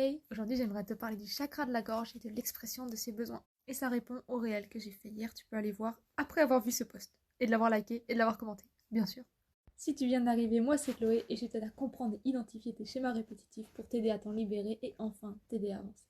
Hey, aujourd'hui j'aimerais te parler du chakra de la gorge et de l'expression de ses besoins. Et ça répond au réel que j'ai fait hier, tu peux aller voir après avoir vu ce post. Et de l'avoir liké et de l'avoir commenté, bien sûr. Si tu viens d'arriver, moi c'est Chloé et je t'aide à comprendre et identifier tes schémas répétitifs pour t'aider à t'en libérer et enfin t'aider à avancer.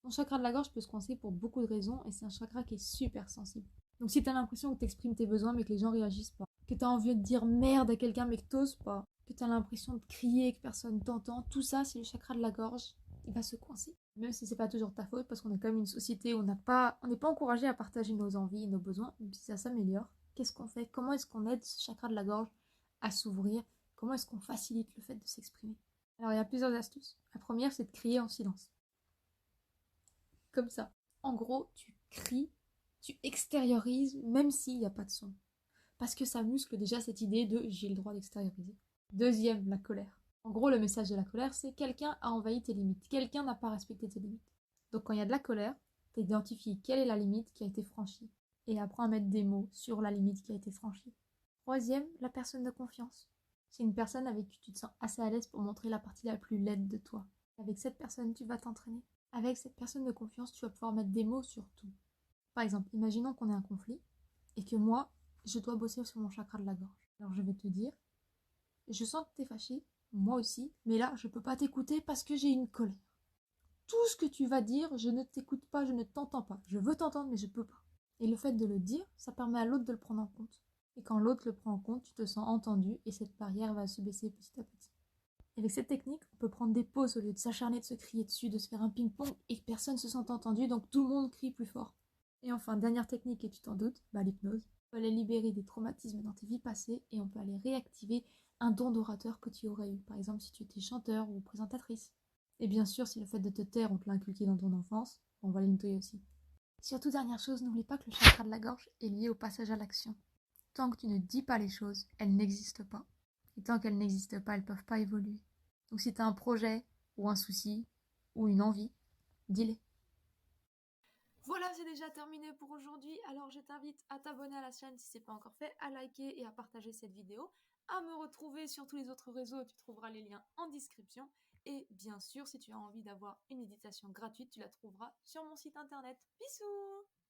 Ton chakra de la gorge peut se coincer pour beaucoup de raisons et c'est un chakra qui est super sensible. Donc si t'as l'impression que t'exprimes tes besoins mais que les gens réagissent pas, que t'as envie de dire merde à quelqu'un mais que t'oses pas, que t'as l'impression de crier et que personne t'entend, tout ça c'est le chakra de la gorge, il va se coincer. Même si c'est pas toujours ta faute parce qu'on est quand même une société où on n'est pas encouragé à partager nos envies et nos besoins, même si ça s'améliore. Qu'est-ce qu'on fait? Comment est-ce qu'on aide ce chakra de la gorge à s'ouvrir? Comment est-ce qu'on facilite le fait de s'exprimer? Alors il y a plusieurs astuces. La première c'est de crier en silence. Comme ça. En gros, tu cries, tu extériorises même s'il n'y a pas de son. Parce que ça muscle déjà cette idée de j'ai le droit d'extérioriser. Deuxième, la colère. En gros, le message de la colère, c'est quelqu'un a envahi tes limites, quelqu'un n'a pas respecté tes limites. Donc quand il y a de la colère, tu identifies quelle est la limite qui a été franchie et apprends à mettre des mots sur la limite qui a été franchie. Troisième, la personne de confiance. C'est une personne avec qui tu te sens assez à l'aise pour montrer la partie la plus laide de toi. Avec cette personne, tu vas t'entraîner. Avec cette personne de confiance, tu vas pouvoir mettre des mots sur tout. Par exemple, imaginons qu'on ait un conflit et que moi, je dois bosser sur mon chakra de la gorge. Alors je vais te dire, je sens que t'es fâché, moi aussi, mais là, je peux pas t'écouter parce que j'ai une colère. Tout ce que tu vas dire, je ne t'écoute pas, je ne t'entends pas. Je veux t'entendre, mais je peux pas. Et le fait de le dire, ça permet à l'autre de le prendre en compte. Et quand l'autre le prend en compte, tu te sens entendu et cette barrière va se baisser petit à petit. Et avec cette technique, on peut prendre des pauses au lieu de s'acharner, de se crier dessus, de se faire un ping-pong et que personne ne se sente entendu, donc tout le monde crie plus fort. Et enfin, dernière technique, et tu t'en doutes, l'hypnose. On peut aller libérer des traumatismes dans tes vies passées et on peut aller réactiver un don d'orateur que tu aurais eu. Par exemple, si tu étais chanteur ou présentatrice. Et bien sûr, si le fait de te taire, on te l'a inculqué dans ton enfance, on va les nettoyer aussi. Surtout, dernière chose, n'oublie pas que le chakra de la gorge est lié au passage à l'action. Tant que tu ne dis pas les choses, elles n'existent pas. Et tant qu'elles n'existent pas, elles ne peuvent pas évoluer. Donc si tu as un projet, ou un souci, ou une envie, dis-les. Voilà, c'est déjà terminé pour aujourd'hui. Alors je t'invite à t'abonner à la chaîne si ce n'est pas encore fait, à liker et à partager cette vidéo, à me retrouver sur tous les autres réseaux, tu trouveras les liens en description. Et bien sûr, si tu as envie d'avoir une méditation gratuite, tu la trouveras sur mon site internet. Bisous!